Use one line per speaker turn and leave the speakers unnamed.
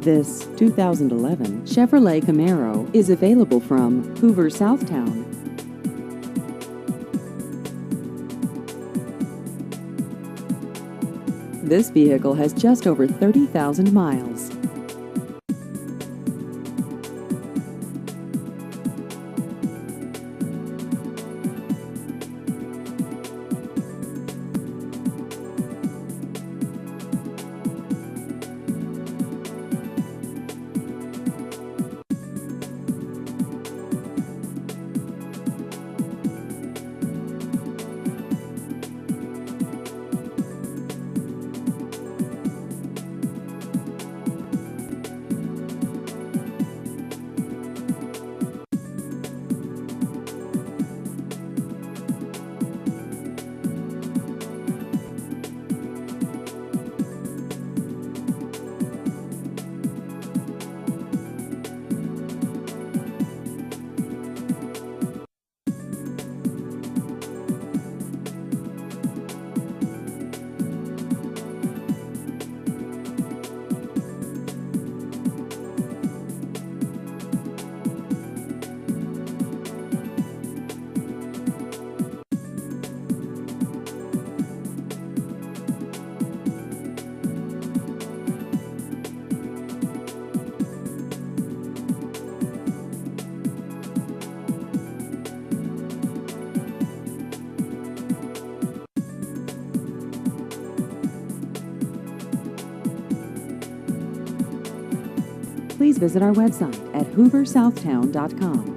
This 2011 Chevrolet Camaro is available from Hoover, Southtown. This vehicle has just over 30,000 miles. Please visit our website at hooversouthtown.com.